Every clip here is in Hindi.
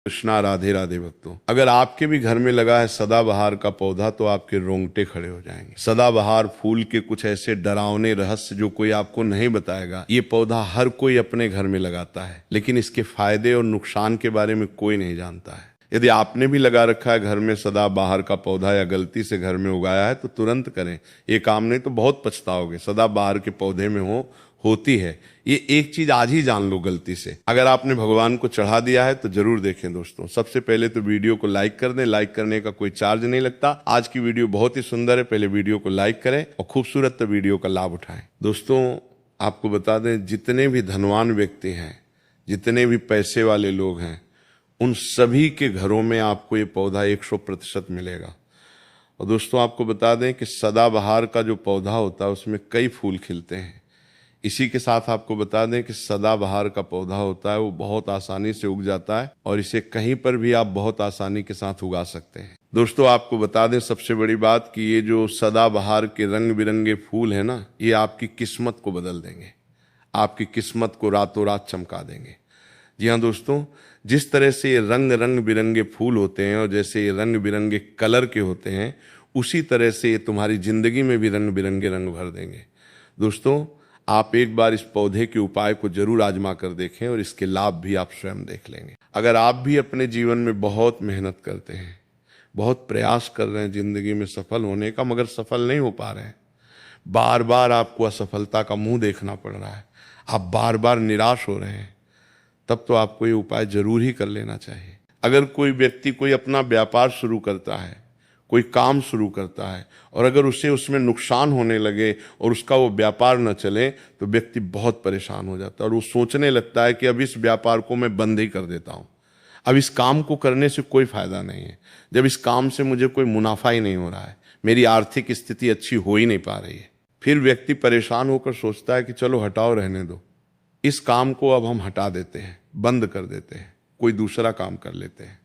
कृष्णा राधे राधे भक्तों, अगर आपके भी घर में लगा है सदाबहार का पौधा तो आपके रोंगटे खड़े हो जाएंगे। सदाबहार फूल के कुछ ऐसे डरावने रहस्य जो कोई आपको नहीं बताएगा। ये पौधा हर कोई अपने घर में लगाता है, लेकिन इसके फायदे और नुकसान के बारे में कोई नहीं जानता है। यदि आपने भी लगा रखा है घर में सदाबहार का पौधा या गलती से घर में उगाया है तो तुरंत करें ये काम, नहीं तो बहुत पछताओगे। सदाबहार के पौधे में होती है ये एक चीज, आज ही जान लो गलती से। अगर आपने भगवान को चढ़ा दिया है तो जरूर देखें दोस्तों। सबसे पहले तो वीडियो को लाइक कर दें, लाइक करने का कोई चार्ज नहीं लगता। आज की वीडियो बहुत ही सुंदर है, पहले वीडियो को लाइक करें और खूबसूरत तो वीडियो का लाभ उठाएं। दोस्तों आपको बता दें, जितने भी धनवान व्यक्ति हैं, जितने भी पैसे वाले लोग हैं, उन सभी के घरों में आपको ये पौधा 100% मिलेगा। और दोस्तों आपको बता दें कि सदाबहार का जो पौधा होता है उसमें कई फूल खिलते हैं। इसी के साथ आपको बता दें कि सदाबहार का पौधा होता है वो बहुत आसानी से उग जाता है और इसे कहीं पर भी आप बहुत आसानी के साथ उगा सकते हैं। दोस्तों आपको बता दें सबसे बड़ी बात कि ये जो सदाबहार के रंग बिरंगे फूल है ना, ये आपकी किस्मत को बदल देंगे, आपकी किस्मत को रातों रात चमका देंगे। जी हाँ दोस्तों, जिस तरह से ये रंग बिरंगे फूल होते हैं और जैसे ये रंग बिरंगे कलर के होते हैं, उसी तरह से ये तुम्हारी जिंदगी में भी रंग बिरंगे रंग भर देंगे। दोस्तों आप एक बार इस पौधे के उपाय को जरूर आजमा कर देखें और इसके लाभ भी आप स्वयं देख लेंगे। अगर आप भी अपने जीवन में बहुत मेहनत करते हैं, बहुत प्रयास कर रहे हैं जिंदगी में सफल होने का, मगर सफल नहीं हो पा रहे हैं, बार बार आपको असफलता का मुंह देखना पड़ रहा है, आप बार बार निराश हो रहे हैं, तब तो आपको ये उपाय जरूर ही कर लेना चाहिए। अगर कोई व्यक्ति कोई अपना व्यापार शुरू करता है, कोई काम शुरू करता है और अगर उसे उसमें नुकसान होने लगे और उसका वो व्यापार न चले तो व्यक्ति बहुत परेशान हो जाता है और वो सोचने लगता है कि अब इस व्यापार को मैं बंद ही कर देता हूँ, अब इस काम को करने से कोई फायदा नहीं है, जब इस काम से मुझे कोई मुनाफा ही नहीं हो रहा है, मेरी आर्थिक स्थिति अच्छी हो ही नहीं पा रही है। फिर व्यक्ति परेशान होकर सोचता है कि चलो हटाओ, रहने दो, इस काम को अब हम हटा देते हैं, बंद कर देते हैं, कोई दूसरा काम कर लेते हैं।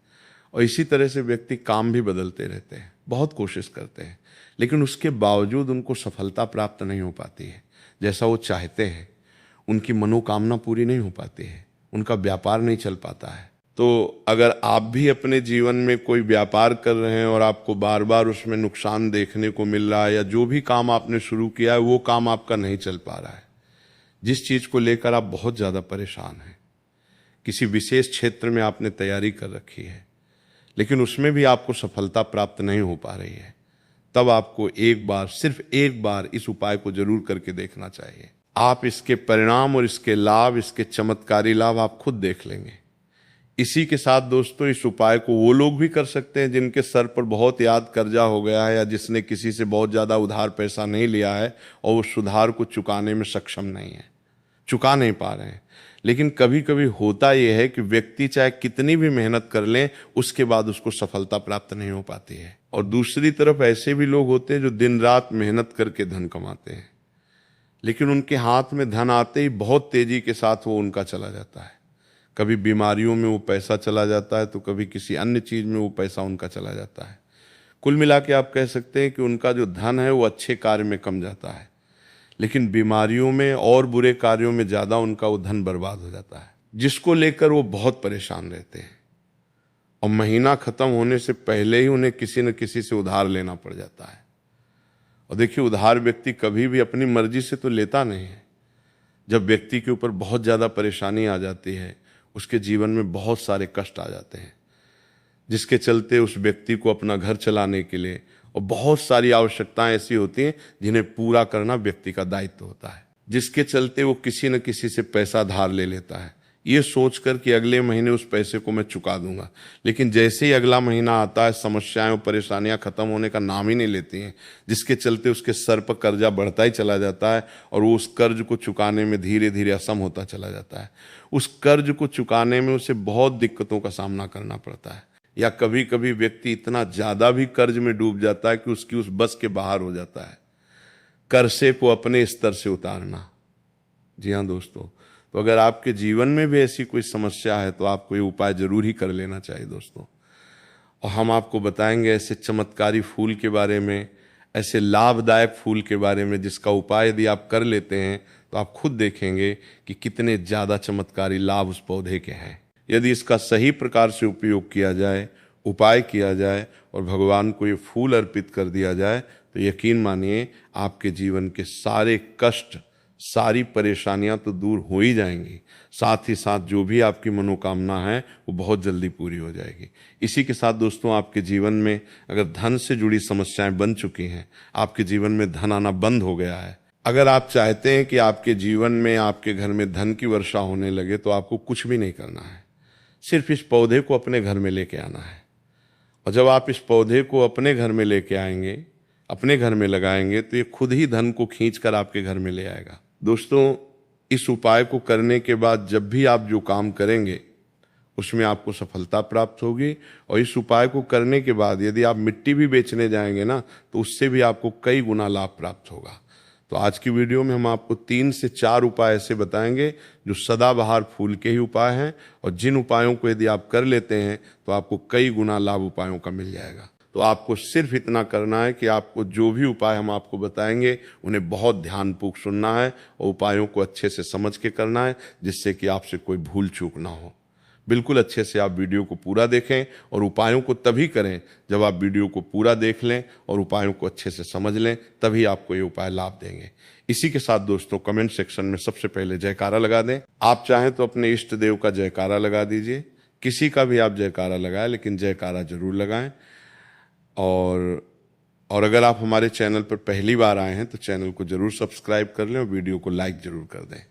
और इसी तरह से व्यक्ति काम भी बदलते रहते हैं, बहुत कोशिश करते हैं, लेकिन उसके बावजूद उनको सफलता प्राप्त नहीं हो पाती है जैसा वो चाहते हैं, उनकी मनोकामना पूरी नहीं हो पाती है, उनका व्यापार नहीं चल पाता है। तो अगर आप भी अपने जीवन में कोई व्यापार कर रहे हैं और आपको बार बार उसमें नुकसान देखने को मिल रहा है, या जो भी काम आपने शुरू किया है वो काम आपका नहीं चल पा रहा है, जिस चीज़ को लेकर आप बहुत ज़्यादा परेशान हैं, किसी विशेष क्षेत्र में आपने तैयारी कर रखी है लेकिन उसमें भी आपको सफलता प्राप्त नहीं हो पा रही है, तब आपको एक बार, सिर्फ एक बार इस उपाय को जरूर करके देखना चाहिए। आप इसके परिणाम और इसके लाभ, इसके चमत्कारी लाभ आप खुद देख लेंगे। इसी के साथ दोस्तों इस उपाय को वो लोग भी कर सकते हैं जिनके सर पर बहुत याद कर्जा हो गया है, या जिसने किसी से बहुत ज़्यादा उधार पैसा नहीं लिया है और वो सुधार को चुकाने में सक्षम नहीं है, चुका नहीं पा रहे हैं। लेकिन कभी कभी होता यह है कि व्यक्ति चाहे कितनी भी मेहनत कर ले, उसके बाद उसको सफलता प्राप्त नहीं हो पाती है। और दूसरी तरफ ऐसे भी लोग होते हैं जो दिन रात मेहनत करके धन कमाते हैं, लेकिन उनके हाथ में धन आते ही बहुत तेजी के साथ वो उनका चला जाता है। कभी बीमारियों में वो पैसा चला जाता है तो कभी किसी अन्य चीज में वो पैसा उनका चला जाता है। कुल मिला के आप कह सकते हैं कि उनका जो धन है वो अच्छे कार्य में कम जाता है, लेकिन बीमारियों में और बुरे कार्यों में ज़्यादा उनका वो धन बर्बाद हो जाता है, जिसको लेकर वो बहुत परेशान रहते हैं और महीना ख़त्म होने से पहले ही उन्हें किसी न किसी से उधार लेना पड़ जाता है। और देखिए, उधार व्यक्ति कभी भी अपनी मर्जी से तो लेता नहीं है। जब व्यक्ति के ऊपर बहुत ज़्यादा परेशानी आ जाती है, उसके जीवन में बहुत सारे कष्ट आ जाते हैं, जिसके चलते उस व्यक्ति को अपना घर चलाने के लिए और बहुत सारी आवश्यकताएं ऐसी होती हैं जिन्हें पूरा करना व्यक्ति का दायित्व होता है, जिसके चलते वो किसी न किसी से पैसा धार ले लेता है, ये सोचकर कि अगले महीने उस पैसे को मैं चुका दूंगा। लेकिन जैसे ही अगला महीना आता है, समस्याएं और परेशानियां खत्म होने का नाम ही नहीं लेती हैं, जिसके चलते उसके सर पर कर्जा बढ़ता ही चला जाता है और वो उस कर्ज को चुकाने में धीरे धीरे असम होता चला जाता है। उस कर्ज को चुकाने में उसे बहुत दिक्कतों का सामना करना पड़ता है, या कभी कभी व्यक्ति इतना ज़्यादा भी कर्ज में डूब जाता है कि उसकी उस बस के बाहर हो जाता है कर्जे को अपने स्तर से उतारना। जी हाँ दोस्तों, तो अगर आपके जीवन में भी ऐसी कोई समस्या है तो आपको ये उपाय जरूर ही कर लेना चाहिए दोस्तों। और हम आपको बताएंगे ऐसे चमत्कारी फूल के बारे में, ऐसे लाभदायक फूल के बारे में जिसका उपाय यदि आप कर लेते हैं तो आप खुद देखेंगे कि कितने ज़्यादा चमत्कारी लाभ उस पौधे के हैं। यदि इसका सही प्रकार से उपयोग किया जाए, उपाय किया जाए और भगवान को ये फूल अर्पित कर दिया जाए तो यकीन मानिए आपके जीवन के सारे कष्ट, सारी परेशानियां तो दूर हो ही जाएंगी, साथ ही साथ जो भी आपकी मनोकामना है वो बहुत जल्दी पूरी हो जाएगी। इसी के साथ दोस्तों, आपके जीवन में अगर धन से जुड़ी समस्याएं बन चुकी हैं, आपके जीवन में धन आना बंद हो गया है, अगर आप चाहते हैं कि आपके जीवन में, आपके घर में धन की वर्षा होने लगे, तो आपको कुछ भी नहीं करना है, सिर्फ इस पौधे को अपने घर में लेके आना है। और जब आप इस पौधे को अपने घर में लेके आएंगे, अपने घर में लगाएंगे, तो ये खुद ही धन को खींच कर आपके घर में ले आएगा। दोस्तों, इस उपाय को करने के बाद जब भी आप जो काम करेंगे उसमें आपको सफलता प्राप्त होगी। और इस उपाय को करने के बाद यदि आप मिट्टी भी बेचने जाएंगे ना, तो उससे भी आपको कई गुना लाभ प्राप्त होगा। तो आज की वीडियो में हम आपको 3 से 4 उपाय ऐसे बताएंगे जो सदाबहार फूल के ही उपाय हैं, और जिन उपायों को यदि आप कर लेते हैं तो आपको कई गुना लाभ उपायों का मिल जाएगा। तो आपको सिर्फ इतना करना है कि आपको जो भी उपाय हम आपको बताएंगे उन्हें बहुत ध्यानपूर्वक सुनना है और उपायों को अच्छे से समझ के करना है, जिससे कि आपसे कोई भूल चूक ना हो। बिल्कुल अच्छे से आप वीडियो को पूरा देखें और उपायों को तभी करें जब आप वीडियो को पूरा देख लें और उपायों को अच्छे से समझ लें, तभी आपको ये उपाय लाभ देंगे। इसी के साथ दोस्तों, कमेंट सेक्शन में सबसे पहले जयकारा लगा दें। आप चाहें तो अपने इष्ट देव का जयकारा लगा दीजिए, किसी का भी आप जयकारा लगाएं, लेकिन जयकारा जरूर लगाएं। और अगर आप हमारे चैनल पर पहली बार आए हैं तो चैनल को जरूर सब्सक्राइब कर लें और वीडियो को लाइक जरूर कर दें।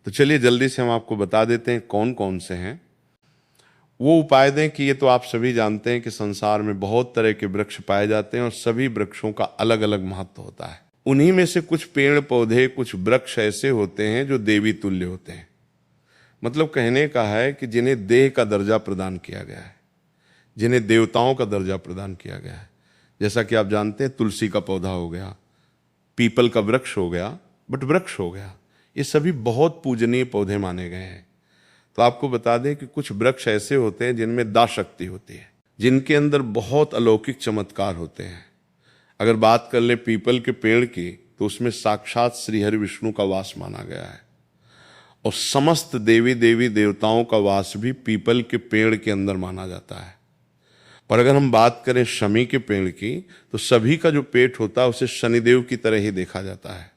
तो चलिए जल्दी से हम आपको बता देते हैं कौन कौन से हैं वो उपाय दें कि ये तो आप सभी जानते हैं कि संसार में बहुत तरह के वृक्ष पाए जाते हैं और सभी वृक्षों का अलग अलग महत्व होता है। उन्हीं में से कुछ पेड़ पौधे, कुछ वृक्ष ऐसे होते हैं जो देवी तुल्य होते हैं। मतलब कहने का है कि जिन्हें देह का दर्जा प्रदान किया गया है, जिन्हें देवताओं का दर्जा प्रदान किया गया है। जैसा कि आप जानते हैं, तुलसी का पौधा हो गया, पीपल का वृक्ष हो गया, बट वृक्ष हो गया, ये सभी बहुत पूजनीय पौधे माने गए हैं। तो आपको बता दें कि कुछ वृक्ष ऐसे होते हैं जिनमें दा शक्ति होती है, जिनके अंदर बहुत अलौकिक चमत्कार होते हैं। अगर बात कर ले पीपल के पेड़ की, तो उसमें साक्षात श्री हरि विष्णु का वास माना गया है, और समस्त देवी देवी देवताओं का वास भी पीपल के पेड़ के अंदर माना जाता है। और अगर हम बात करें शमी के पेड़ की, तो सभी का जो पेट होता है उसे शनिदेव की तरह ही देखा जाता है।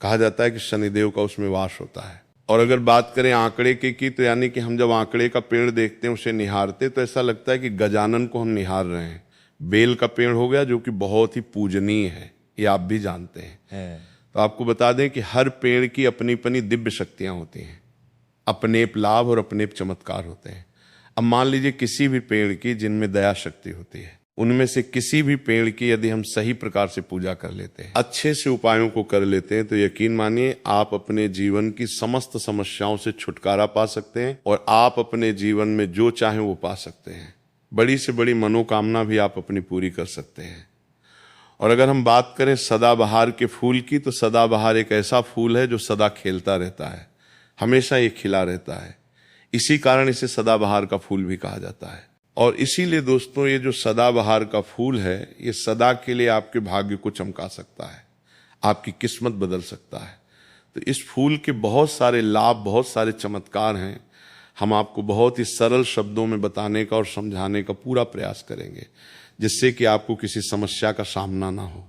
कहा जाता है कि शनिदेव का उसमें वास होता है। और अगर बात करें आंकड़े की, तो यानी कि हम जब आंकड़े का पेड़ देखते हैं, उसे निहारते, तो ऐसा लगता है कि गजानन को हम निहार रहे हैं। बेल का पेड़ हो गया जो कि बहुत ही पूजनीय है, ये आप भी जानते हैं। तो आपको बता दें कि हर पेड़ की अपनी अपनी दिव्य शक्तियां होती हैं, अपने लाभ और अपने चमत्कार होते हैं। अब मान लीजिए किसी भी पेड़ की जिनमें दया शक्ति होती है, उनमें से किसी भी पेड़ की यदि हम सही प्रकार से पूजा कर लेते हैं, अच्छे से उपायों को कर लेते हैं, तो यकीन मानिए आप अपने जीवन की समस्त समस्याओं से छुटकारा पा सकते हैं और आप अपने जीवन में जो चाहें वो पा सकते हैं। बड़ी से बड़ी मनोकामना भी आप अपनी पूरी कर सकते हैं। और अगर हम बात करें सदाबहार के फूल की, तो सदाबहार एक ऐसा फूल है जो सदा खेलता रहता है, हमेशा ये खिला रहता है। इसी कारण इसे सदाबहार का फूल भी कहा जाता है। और इसीलिए दोस्तों, ये जो सदाबहार का फूल है, ये सदा के लिए आपके भाग्य को चमका सकता है, आपकी किस्मत बदल सकता है। तो इस फूल के बहुत सारे लाभ, बहुत सारे चमत्कार हैं। हम आपको बहुत ही सरल शब्दों में बताने का और समझाने का पूरा प्रयास करेंगे, जिससे कि आपको किसी समस्या का सामना ना हो,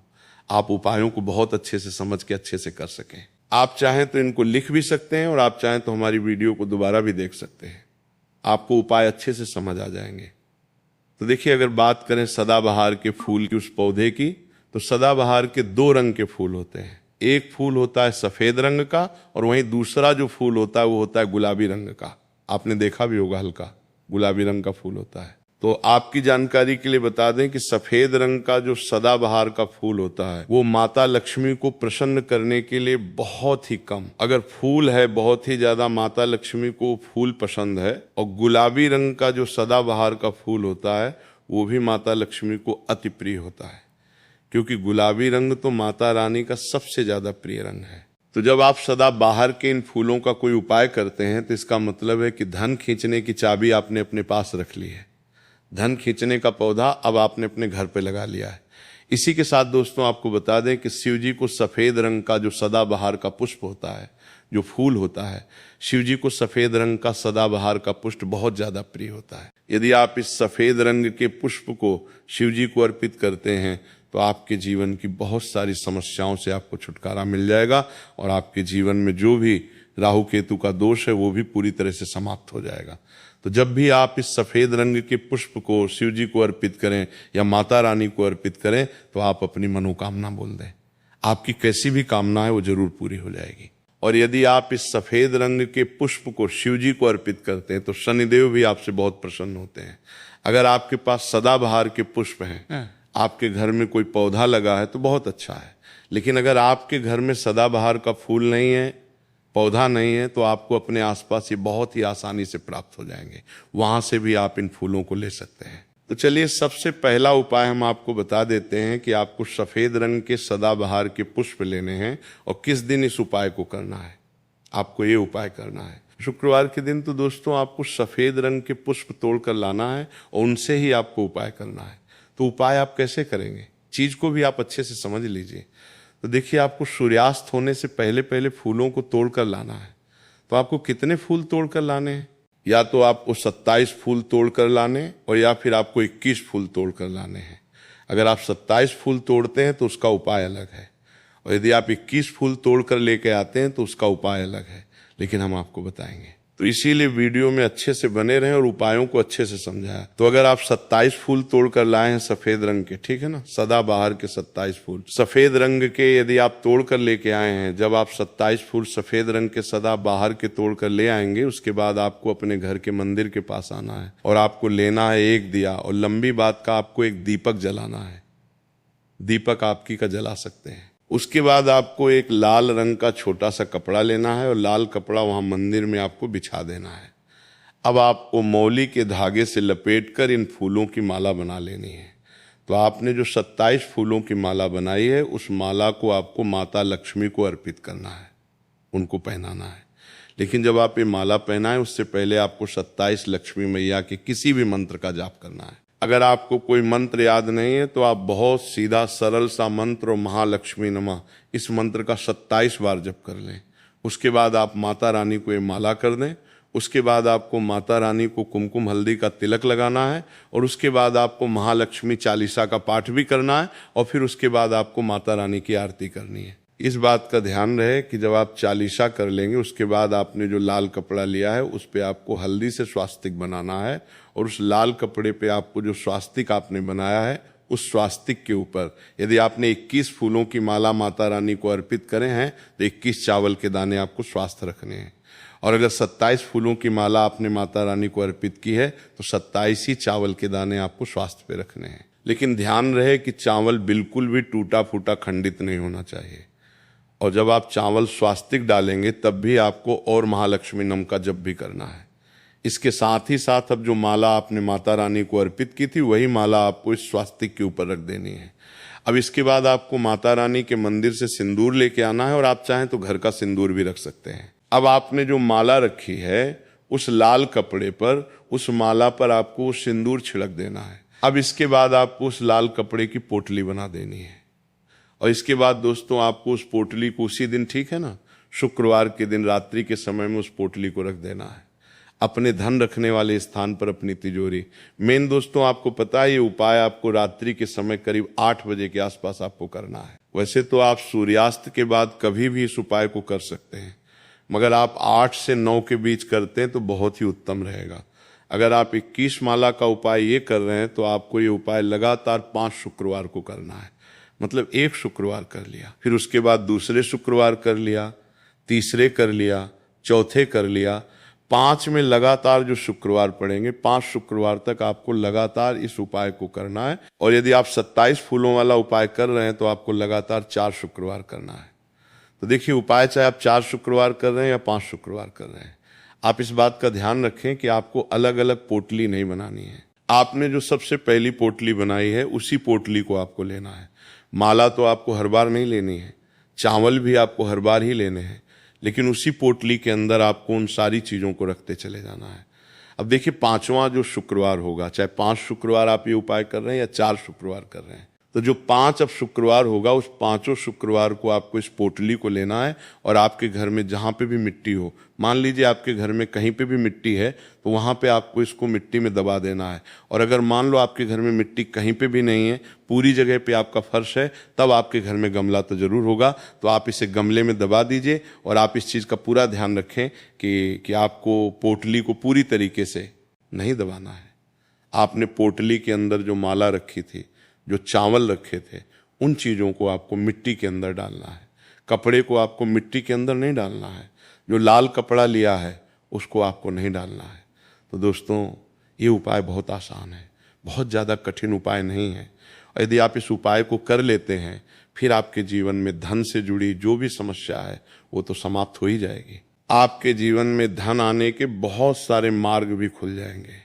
आप उपायों को बहुत अच्छे से समझ के अच्छे से कर सकें। आप चाहें तो इनको लिख भी सकते हैं और आप चाहें तो हमारी वीडियो को दोबारा भी देख सकते हैं, आपको उपाय अच्छे से समझ आ जाएंगे। तो देखिए, अगर बात करें सदाबहार के फूल की, उस पौधे की, तो सदाबहार के 2 रंग के फूल होते हैं। एक फूल होता है सफेद रंग का, और वहीं दूसरा जो फूल होता है वो होता है गुलाबी रंग का। आपने देखा भी होगा, हल्का गुलाबी रंग का फूल होता है। तो आपकी जानकारी के लिए बता दें कि सफेद रंग का जो सदाबहार का फूल होता है, वो माता लक्ष्मी को प्रसन्न करने के लिए बहुत ही कम, अगर फूल है बहुत ही ज्यादा, माता लक्ष्मी को फूल पसंद है। और गुलाबी रंग का जो सदाबहार का फूल होता है, वो भी माता लक्ष्मी को अति प्रिय होता है, क्योंकि गुलाबी रंग तो माता रानी का सबसे ज्यादा प्रिय रंग है। तो जब आप सदाबहार के इन फूलों का कोई उपाय करते हैं, तो इसका मतलब है कि धन खींचने की चाबी आपने अपने पास रख ली है, धन खींचने का पौधा अब आपने अपने घर पे लगा लिया है। इसी के साथ दोस्तों, आपको बता दें कि शिव जी को सफेद रंग का जो सदाबहार का पुष्प होता है, जो फूल होता है, शिव जी को सफेद रंग का सदाबहार का पुष्प बहुत ज्यादा प्रिय होता है। यदि आप इस सफेद रंग के पुष्प को शिव जी को अर्पित करते हैं तो आपके जीवन की बहुत सारी समस्याओं से आपको छुटकारा मिल जाएगा और आपके जीवन में जो भी राहु केतु का दोष है वो भी पूरी तरह से समाप्त हो जाएगा। तो जब भी आप इस सफेद रंग के पुष्प को शिव जी को अर्पित करें या माता रानी को अर्पित करें तो आप अपनी मनोकामना बोल दें, आपकी कैसी भी कामना है वो जरूर पूरी हो जाएगी। और यदि आप इस सफेद रंग के पुष्प को शिव जी को अर्पित करते हैं तो शनिदेव भी आपसे बहुत प्रसन्न होते हैं। अगर आपके पास सदाबहार के पुष्प हैं, आपके घर में कोई पौधा लगा है तो बहुत अच्छा है, लेकिन अगर आपके घर में सदाबहार का फूल नहीं है, पौधा नहीं है, तो आपको अपने आसपास ये बहुत ही आसानी से प्राप्त हो जाएंगे, वहां से भी आप इन फूलों को ले सकते हैं। तो चलिए सबसे पहला उपाय हम आपको बता देते हैं कि आपको सफेद रंग के सदाबहार के पुष्प लेने हैं और किस दिन इस उपाय को करना है। आपको ये उपाय करना है शुक्रवार के दिन। तो दोस्तों आपको सफेद रंग के पुष्प तोड़कर लाना है और उनसे ही आपको उपाय करना है। तो उपाय आप कैसे करेंगे, चीज को भी आप अच्छे से समझ लीजिए। तो देखिए, आपको सूर्यास्त होने से पहले पहले फूलों को तोड़कर लाना है। तो आपको कितने फूल तोड़कर लाने हैं? या तो आपको 27 फूल तोड़कर लाने और या फिर आपको 21 फूल तोड़कर लाने हैं। अगर आप 27 फूल तोड़ते हैं तो उसका उपाय अलग है, और यदि आप 21 फूल तोड़कर लेके आते हैं तो उसका उपाय अलग है, लेकिन हम आपको बताएंगे। तो इसीलिए वीडियो में अच्छे से बने रहें और उपायों को अच्छे से समझाया। तो अगर आप 27 फूल तोड़कर लाए हैं सफेद रंग के, ठीक है ना, सदाबहार के 27 फूल सफेद रंग के यदि आप तोड़कर लेके आए हैं, जब आप 27 फूल सफेद रंग के सदाबहार के तोड़कर ले आएंगे, उसके बाद आपको अपने घर के मंदिर के पास आना है और आपको लेना है एक दिया, और लंबी बात का आपको एक दीपक जलाना है। दीपक आपकी का जला सकते हैं। उसके बाद आपको एक लाल रंग का छोटा सा कपड़ा लेना है और लाल कपड़ा वहां मंदिर में आपको बिछा देना है। अब आपको मौली के धागे से लपेटकर इन फूलों की माला बना लेनी है। तो आपने जो 27 फूलों की माला बनाई है, उस माला को आपको माता लक्ष्मी को अर्पित करना है, उनको पहनाना है। लेकिन जब आप ये माला पहनाएं उससे पहले आपको 27 लक्ष्मी मैया के किसी भी मंत्र का जाप करना है। अगर आपको कोई मंत्र याद नहीं है तो आप बहुत सीधा सरल सा मंत्र और महालक्ष्मी नमः इस मंत्र का 27 बार जप कर लें। उसके बाद आप माता रानी को ये माला कर दें। उसके बाद आपको माता रानी को कुमकुम हल्दी का तिलक लगाना है और उसके बाद आपको महालक्ष्मी चालीसा का पाठ भी करना है और फिर उसके बाद आपको माता रानी की आरती करनी है। इस बात का ध्यान रहे कि जब आप चालीसा कर लेंगे उसके बाद आपने जो लाल कपड़ा लिया है उस पे आपको हल्दी से स्वास्तिक बनाना है और उस लाल कपड़े पे आपको जो स्वास्तिक आपने बनाया है उस स्वास्तिक के ऊपर यदि आपने 21 फूलों की माला माता रानी को अर्पित करे हैं तो 21 चावल के दाने आपको स्वास्थ्य रखने हैं, और अगर 27 फूलों की माला आपने माता रानी को अर्पित की है तो 27 ही चावल के दाने आपको स्वास्थ्य पे रखने हैं। लेकिन ध्यान रहे कि चावल बिल्कुल भी टूटा फूटा खंडित नहीं होना चाहिए, और जब आप चावल स्वास्तिक डालेंगे तब भी आपको और महालक्ष्मी नम का जप भी करना है। इसके साथ ही साथ अब जो माला आपने माता रानी को अर्पित की थी वही माला आपको इस स्वास्तिक के ऊपर रख देनी है। अब इसके बाद आपको माता रानी के मंदिर से सिंदूर लेके आना है, और आप चाहें तो घर का सिंदूर भी रख सकते हैं। अब आपने जो माला रखी है उस लाल कपड़े पर, उस माला पर आपको सिंदूर छिड़क देना है। अब इसके बाद आपको उस लाल कपड़े की पोटली बना देनी है, और इसके बाद दोस्तों आपको उस पोटली को उसी दिन, ठीक है ना, शुक्रवार के दिन रात्रि के समय में उस पोटली को रख देना है अपने धन रखने वाले स्थान पर, अपनी तिजोरी। मेन दोस्तों आपको पता है ये उपाय आपको रात्रि के समय करीब 8 बजे के आसपास आपको करना है। वैसे तो आप सूर्यास्त के बाद कभी भी इस उपाय को कर सकते हैं, मगर आप 8 से 9 के बीच करते हैं तो बहुत ही उत्तम रहेगा। अगर आप 21 माला का उपाय ये कर रहे हैं तो आपको ये उपाय लगातार 5 शुक्रवार को करना है। मतलब एक शुक्रवार कर लिया, फिर उसके बाद दूसरे शुक्रवार कर लिया, तीसरे कर लिया, चौथे कर लिया, 5 में लगातार जो शुक्रवार पड़ेंगे 5 शुक्रवार तक आपको लगातार इस उपाय को करना है। और यदि आप 27 फूलों वाला उपाय कर रहे हैं तो आपको लगातार 4 शुक्रवार करना है। तो देखिए, उपाय चाहे आप 4 शुक्रवार कर रहे हैं या 5 शुक्रवार कर रहे हैं, आप इस बात का ध्यान रखें कि आपको अलग अलग पोटली नहीं बनानी है। आपने जो सबसे पहली पोटली बनाई है उसी पोटली को आपको लेना है। माला तो आपको हर बार नहीं लेनी है, चावल भी आपको हर बार ही लेने हैं, लेकिन उसी पोटली के अंदर आपको उन सारी चीज़ों को रखते चले जाना है। अब देखिए, 5वां जो शुक्रवार होगा, चाहे 5 शुक्रवार आप ये उपाय कर रहे हैं या 4 शुक्रवार कर रहे हैं, तो जो 5 अब शुक्रवार होगा, उस 5 शुक्रवार को आपको इस पोटली को लेना है और आपके घर में जहाँ पे भी मिट्टी हो, मान लीजिए आपके घर में कहीं पे भी मिट्टी है तो वहाँ पे आपको इसको मिट्टी में दबा देना है। और अगर मान लो आपके घर में मिट्टी कहीं पे भी नहीं है, पूरी जगह पे आपका फर्श है, तब आपके घर में गमला तो ज़रूर होगा, तो आप इसे गमले में दबा दीजिए। और आप इस चीज़ का पूरा ध्यान रखें कि आपको पोटली को पूरी तरीके से नहीं दबाना है। आपने पोटली के अंदर जो माला रखी थी, जो चावल रखे थे, उन चीज़ों को आपको मिट्टी के अंदर डालना है। कपड़े को आपको मिट्टी के अंदर नहीं डालना है। जो लाल कपड़ा लिया है उसको आपको नहीं डालना है। तो दोस्तों, ये उपाय बहुत आसान है, बहुत ज़्यादा कठिन उपाय नहीं है। और यदि आप इस उपाय को कर लेते हैं, फिर आपके जीवन में धन से जुड़ी जो भी समस्या है वो तो समाप्त हो ही जाएगी। आपके जीवन में धन आने के बहुत सारे मार्ग भी खुल जाएंगे,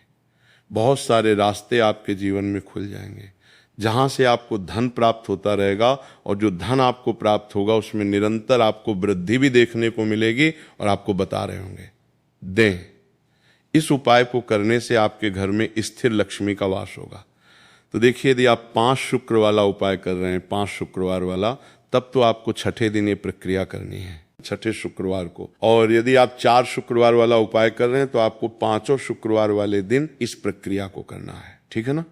बहुत सारे रास्ते आपके जीवन में खुल जाएंगे, जहाँ से आपको धन प्राप्त होता रहेगा। और जो धन आपको प्राप्त होगा उसमें निरंतर आपको वृद्धि भी देखने को मिलेगी और आपको बता रहे होंगे दें। इस उपाय को करने से आपके घर में स्थिर लक्ष्मी का वास होगा। तो देखिए, यदि आप 5 शुक्र वाला उपाय कर रहे हैं, 5 शुक्रवार वाला, तब तो आपको छठे दिन ये प्रक्रिया करनी है, छठे शुक्रवार को। और यदि आप 4 शुक्रवार वाला उपाय कर रहे हैं तो आपको 5 शुक्रवार वाले दिन इस प्रक्रिया को करना है। ठीक है ना?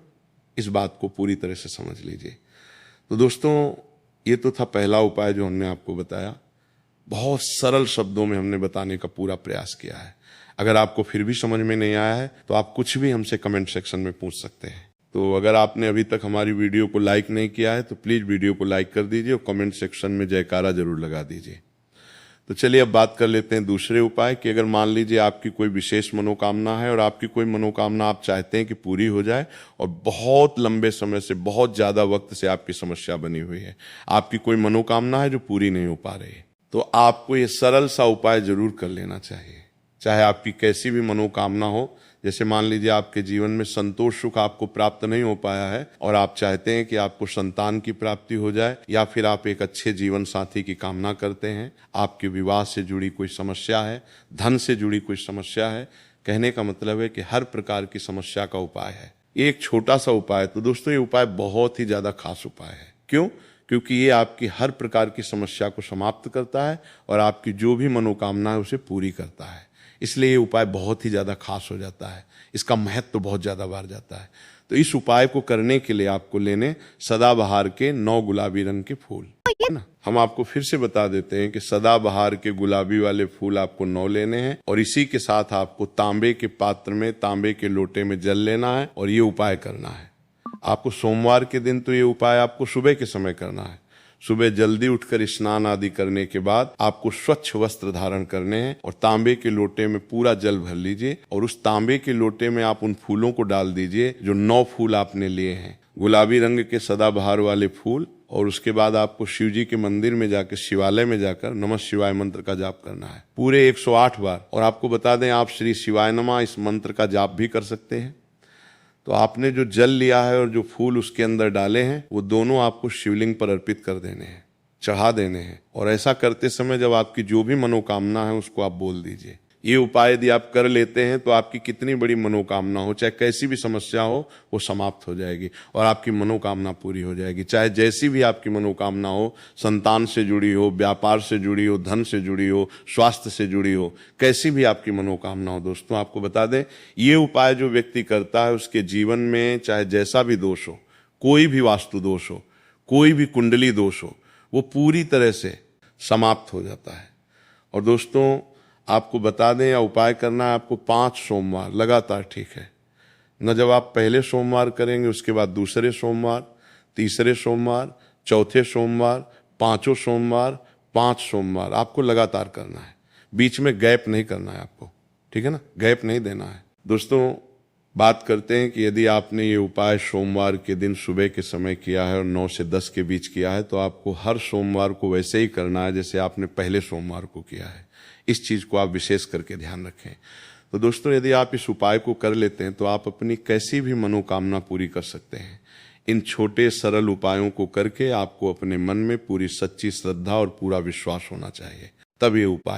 इस बात को पूरी तरह से समझ लीजिए। तो दोस्तों, ये तो था पहला उपाय जो हमने आपको बताया। बहुत सरल शब्दों में हमने बताने का पूरा प्रयास किया है। अगर आपको फिर भी समझ में नहीं आया है तो आप कुछ भी हमसे कमेंट सेक्शन में पूछ सकते हैं। तो अगर आपने अभी तक हमारी वीडियो को लाइक नहीं किया है तो प्लीज़ वीडियो को लाइक कर दीजिए और कमेंट सेक्शन में जयकारा जरूर लगा दीजिए। तो चलिए अब बात कर लेते हैं दूसरे उपाय कि अगर मान लीजिए आपकी कोई विशेष मनोकामना है और आपकी कोई मनोकामना आप चाहते हैं कि पूरी हो जाए और बहुत लंबे समय से, बहुत ज़्यादा वक्त से आपकी समस्या बनी हुई है, आपकी कोई मनोकामना है जो पूरी नहीं हो पा रही है, तो आपको ये सरल सा उपाय जरूर कर लेना चाहिए। चाहे आपकी कैसी भी मनोकामना हो, जैसे मान लीजिए आपके जीवन में संतोष सुख आपको प्राप्त नहीं हो पाया है और आप चाहते हैं कि आपको संतान की प्राप्ति हो जाए, या फिर आप एक अच्छे जीवन साथी की कामना करते हैं, आपके विवाह से जुड़ी कोई समस्या है, धन से जुड़ी कोई समस्या है, कहने का मतलब है कि हर प्रकार की समस्या का उपाय है। ये एक छोटा सा उपाय है। तो दोस्तों, ये उपाय बहुत ही ज़्यादा खास उपाय है। क्यों? क्योंकि ये आपकी हर प्रकार की समस्या को समाप्त करता है और आपकी जो भी मनोकामना है उसे पूरी करता है। इसलिए ये उपाय बहुत ही ज़्यादा खास हो जाता है, इसका महत्व तो बहुत ज़्यादा बढ़ जाता है। तो इस उपाय को करने के लिए आपको लेने सदाबहार के 9 गुलाबी रंग के फूल, है ना? हम आपको फिर से बता देते हैं कि सदाबहार के गुलाबी वाले फूल आपको 9 लेने हैं और इसी के साथ आपको तांबे के पात्र में, तांबे के लोटे में जल लेना है और ये उपाय करना है। आपको सोमवार के दिन तो ये उपाय आपको सुबह के समय करना है। सुबह जल्दी उठकर स्नान आदि करने के बाद आपको स्वच्छ वस्त्र धारण करने हैं और तांबे के लोटे में पूरा जल भर लीजिए और उस तांबे के लोटे में आप उन फूलों को डाल दीजिए जो 9 फूल आपने लिए हैं, गुलाबी रंग के सदाबहार वाले फूल। और उसके बाद आपको शिव जी के मंदिर में जाकर, शिवालय में जाकर नमः शिवाय मंत्र का जाप करना है पूरे 108 बार। और आपको बता दें, आप श्री शिवाय नमः इस मंत्र का जाप भी कर सकते हैं। तो आपने जो जल लिया है और जो फूल उसके अंदर डाले हैं, वो दोनों आपको शिवलिंग पर अर्पित कर देने हैं, चढ़ा देने हैं। और ऐसा करते समय जब आपकी जो भी मनोकामना है उसको आप बोल दीजिए। ये उपाय यदि आप कर लेते हैं तो आपकी कितनी बड़ी मनोकामना हो, चाहे कैसी भी समस्या हो, वो समाप्त हो जाएगी और आपकी मनोकामना पूरी हो जाएगी। चाहे जैसी भी आपकी मनोकामना हो, संतान से जुड़ी हो, व्यापार से जुड़ी हो, धन से जुड़ी हो, स्वास्थ्य से जुड़ी हो, कैसी भी आपकी मनोकामना हो। दोस्तों, आपको बता दें, ये उपाय जो व्यक्ति करता है उसके जीवन में चाहे जैसा भी दोष हो, कोई भी वास्तु दोष हो, कोई भी कुंडली दोष हो, वो पूरी तरह से समाप्त हो जाता है। और दोस्तों, आपको बता दें, या उपाय करना है आपको 5 सोमवार लगातार, ठीक है न? जब आप पहले सोमवार करेंगे, उसके बाद दूसरे सोमवार, तीसरे सोमवार, चौथे सोमवार, 5 सोमवार, 5 सोमवार आपको लगातार करना है। बीच में गैप नहीं करना है आपको, ठीक है ना? गैप नहीं देना है। दोस्तों, बात करते हैं कि यदि आपने ये उपाय सोमवार के दिन सुबह के समय किया है और 9 से 10 के बीच किया है, तो आपको हर सोमवार को वैसे ही करना है जैसे आपने पहले सोमवार को किया है। इस चीज़ को आप विशेष करके ध्यान रखें। तो दोस्तों, यदि आप इस उपाय को कर लेते हैं तो आप अपनी कैसी भी मनोकामना पूरी कर सकते हैं। इन छोटे सरल उपायों को करके आपको अपने मन में पूरी सच्ची श्रद्धा और पूरा विश्वास होना चाहिए, तब ये उपाय